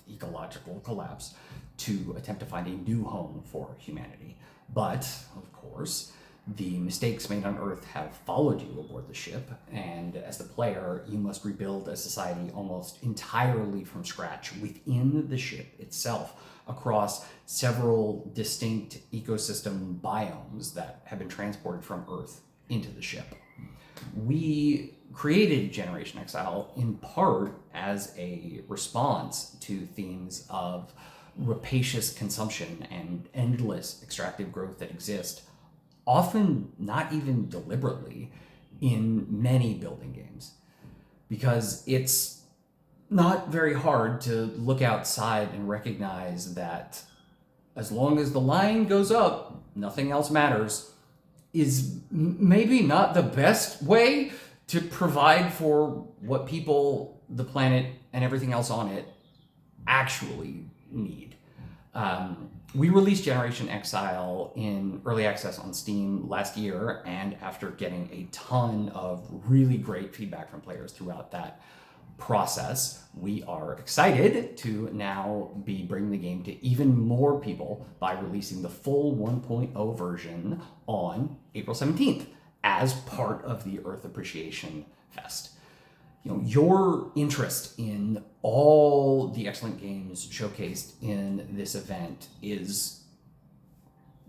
ecological collapse to attempt to find a new home for humanity. But, of course, the mistakes made on Earth have followed you aboard the ship, and as the player, you must rebuild a society almost entirely from scratch within the ship itself, across several distinct ecosystem biomes that have been transported from Earth into the ship. We created Generation Exile in part as a response to themes of rapacious consumption and endless extractive growth that exist, often not even deliberately, in many building games. Because it's not very hard to look outside and recognize that as long as the line goes up, nothing else matters, is maybe not the best way to provide for what people, the planet, and everything else on it actually need. We released Generation Exile in early access on Steam last year, and after getting a ton of really great feedback from players throughout that process, we are excited to now be bringing the game to even more people by releasing the full 1.0 version on April 17th as part of the Earth Appreciation Fest. You know, your interest in all the excellent games showcased in this event is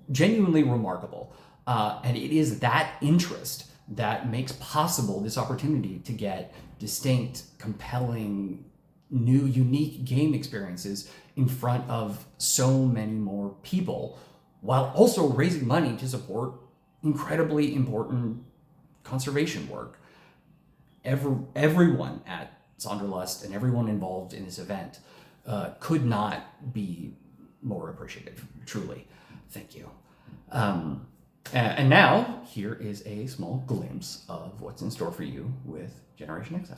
genuinely remarkable. And it is that interest that makes possible this opportunity to get distinct, compelling, new, unique game experiences in front of so many more people, while also raising money to support incredibly important conservation work. Everyone at Sonderlust and everyone involved in this event could not be more appreciative, truly. Thank you. And now, here is a small glimpse of what's in store for you with Generation Exile.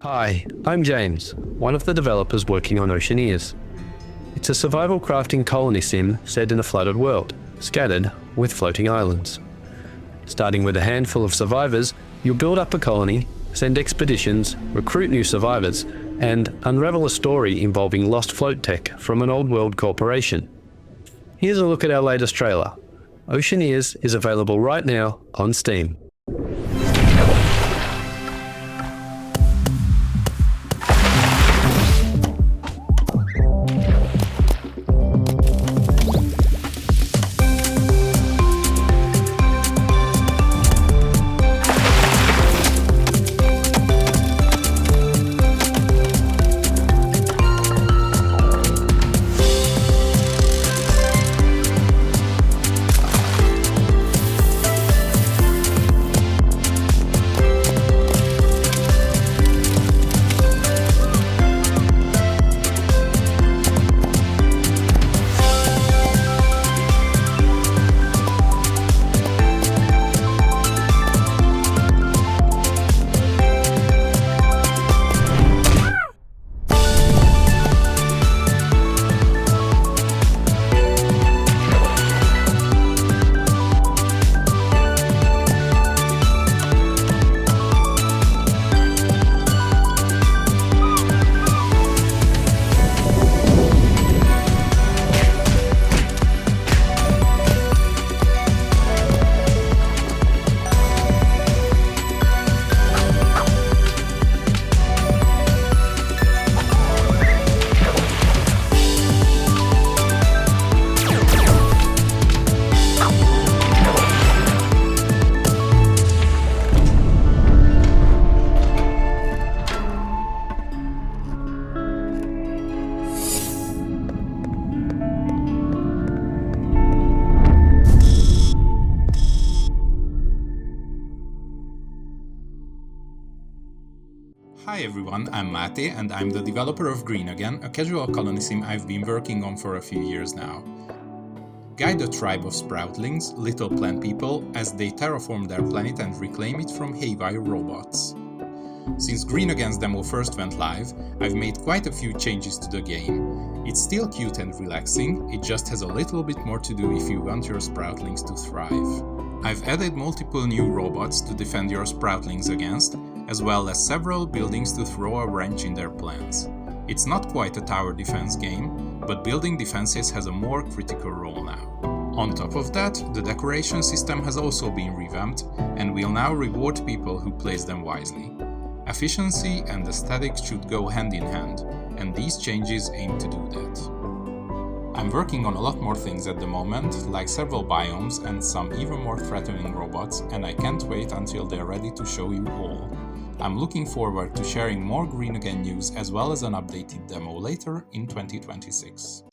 Hi, I'm James, one of the developers working on Oceaneers. It's a survival crafting colony sim set in a flooded world, scattered with floating islands. Starting with a handful of survivors, you'll build up a colony, send expeditions, recruit new survivors, and unravel a story involving lost float tech from an old world corporation. Here's a look at our latest trailer. Oceaneers is available right now on Steam. everyone, I'm Mate and I'm the developer of Green Again, a casual colony sim I've been working on for a few years now. Guide a tribe of sproutlings, little plant people, as they terraform their planet and reclaim it from haywire robots. Since Green Again's demo first went live, I've made quite a few changes to the game. It's still cute and relaxing, it just has a little bit more to do if you want your sproutlings to thrive. I've added multiple new robots to defend your sproutlings against, as well as several buildings to throw a wrench in their plans. It's not quite a tower defense game, but building defenses has a more critical role now. On top of that, the decoration system has also been revamped and will now reward people who place them wisely. Efficiency and aesthetics should go hand in hand, and these changes aim to do that. I'm working on a lot more things at the moment, like several biomes and some even more threatening robots, and I can't wait until they're ready to show you all. I'm looking forward to sharing more Green Again news as well as an updated demo later in 2026.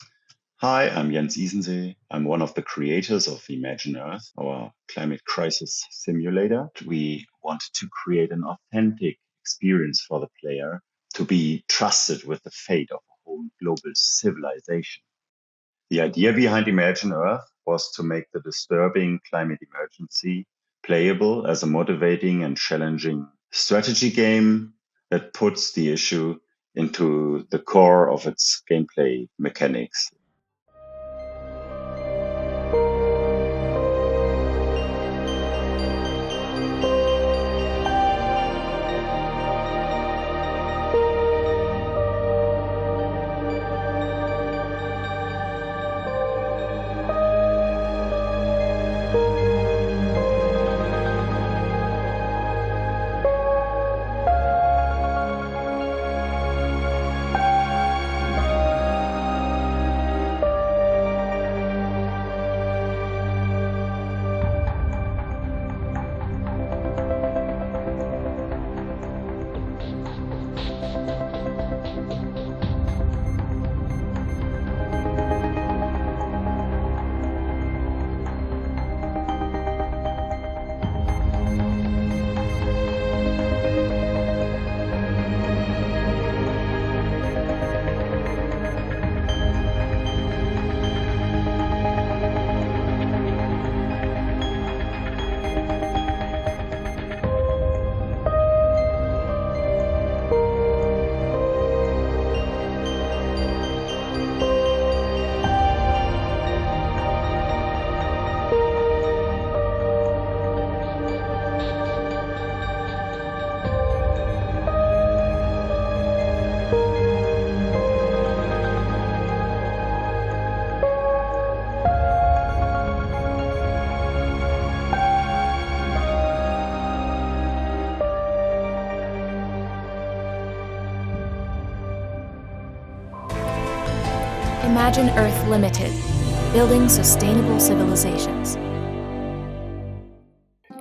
Hi, I'm Jens Isensee. I'm one of the creators of Imagine Earth, our climate crisis simulator. We wanted to create an authentic experience for the player to be trusted with the fate of a whole global civilization. The idea behind Imagine Earth was to make the disturbing climate emergency playable as a motivating and challenging strategy game that puts the issue into the core of its gameplay mechanics. Imagine Earth Limited, building sustainable civilizations.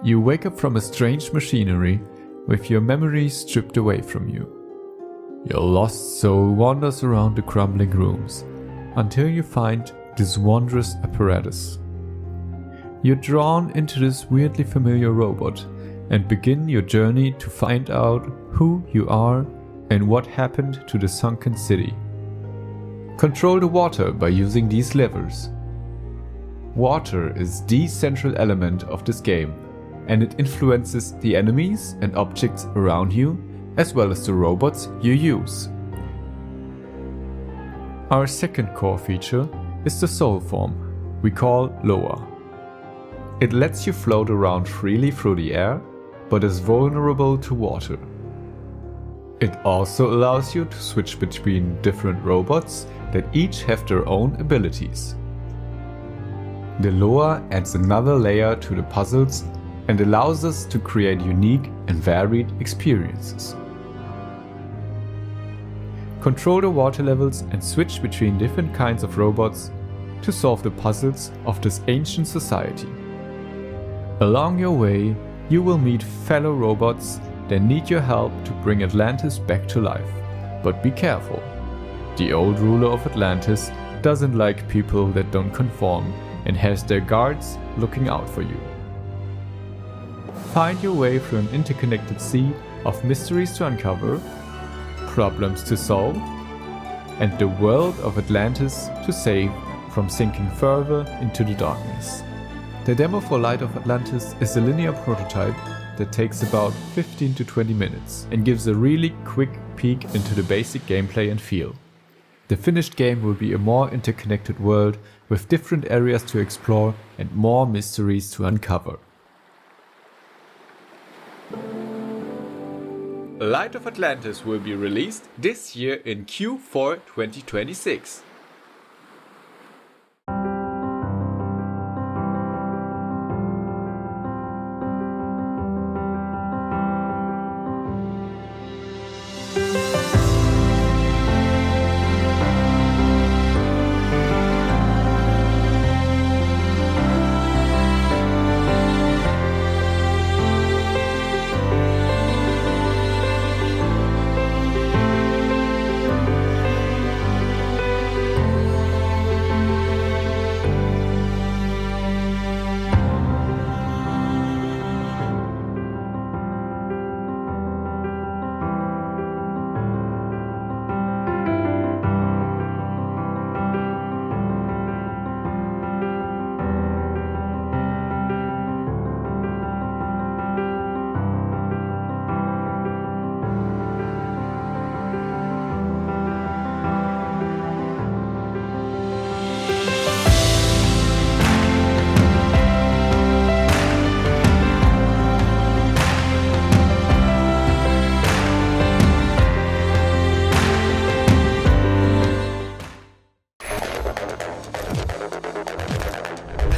You wake up from a strange machinery with your memories stripped away from you. Your lost soul wanders around the crumbling rooms until you find this wondrous apparatus. You're drawn into this weirdly familiar robot and begin your journey to find out who you are and what happened to the sunken city. Control the water by using these levers. Water is the central element of this game, and it influences the enemies and objects around you, as well as the robots you use. Our second core feature is the soul form, we call Loa. It lets you float around freely through the air, but is vulnerable to water. It also allows you to switch between different robots that each have their own abilities. The Loa adds another layer to the puzzles and allows us to create unique and varied experiences. Control the water levels and switch between different kinds of robots to solve the puzzles of this ancient society. Along your way, you will meet fellow robots that need your help to bring Atlantis back to life. But be careful. The old ruler of Atlantis doesn't like people that don't conform and has their guards looking out for you. Find your way through an interconnected sea of mysteries to uncover problems to solve, and the world of Atlantis to save from sinking further into the darkness. The demo for Light of Atlantis is a linear prototype that takes about 15 to 20 minutes and gives a really quick peek into the basic gameplay and feel. The finished game will be a more interconnected world with different areas to explore and more mysteries to uncover. Light of Atlantis will be released this year in Q4 2026.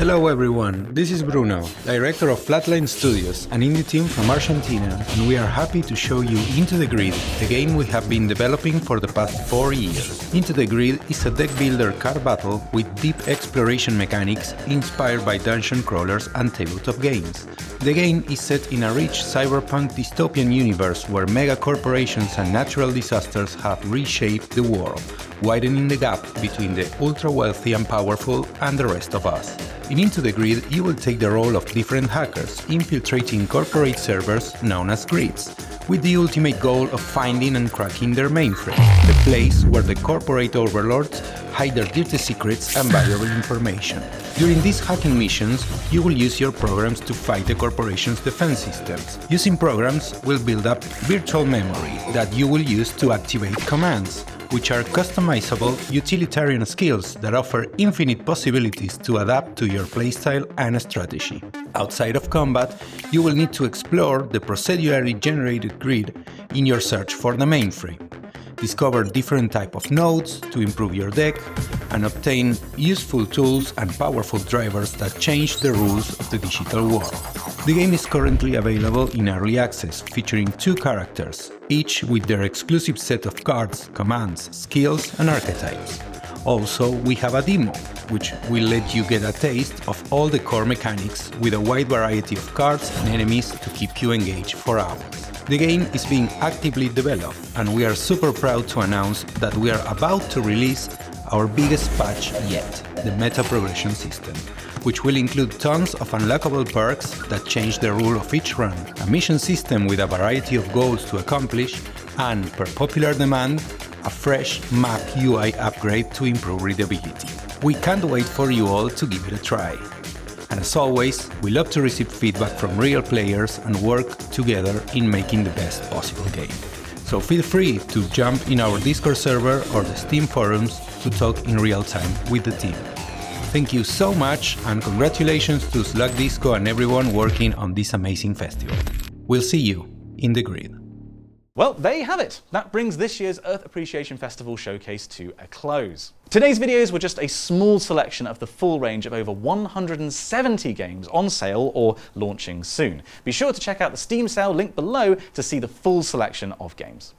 Hello everyone, this is Bruno, director of Flatline Studios, an indie team from Argentina, and we are happy to show you Into the Grid, the game we have been developing for the past 4 years. Into the Grid is a deck builder card battle with deep exploration mechanics inspired by dungeon crawlers and tabletop games. The game is set in a rich cyberpunk dystopian universe where mega corporations and natural disasters have reshaped the world, widening the gap between the ultra-wealthy and powerful and the rest of us. In Into the Grid, you will take the role of different hackers, infiltrating corporate servers known as grids, with the ultimate goal of finding and cracking their mainframe, the place where the corporate overlords hide their dirty secrets and valuable information. During these hacking missions, you will use your programs to fight the corporation's defense systems. Using programs will build up virtual memory that you will use to activate commands, which are customizable utilitarian skills that offer infinite possibilities to adapt to your playstyle and strategy. Outside of combat, you will need to explore the procedurally generated grid in your search for the mainframe. Discover different types of nodes to improve your deck, and obtain useful tools and powerful drivers that change the rules of the digital world. The game is currently available in early access, featuring 2 characters, each with their exclusive set of cards, commands, skills, and archetypes. Also, we have a demo, which will let you get a taste of all the core mechanics with a wide variety of cards and enemies to keep you engaged for hours. The game is being actively developed, and we are super proud to announce that we are about to release our biggest patch yet, the meta progression system, which will include tons of unlockable perks that change the rule of each run, a mission system with a variety of goals to accomplish, and, per popular demand, a fresh map UI upgrade to improve readability. We can't wait for you all to give it a try. And as always, we love to receive feedback from real players and work together in making the best possible game. So feel free to jump in our Discord server or the Steam forums to talk in real time with the team. Thank you so much, and congratulations to Slug Disco and everyone working on this amazing festival. We'll see you in the grid. Well, there you have it. That brings this year's Earth Appreciation Festival showcase to a close. Today's videos were just a small selection of the full range of over 170 games on sale or launching soon. Be sure to check out the Steam sale link below to see the full selection of games.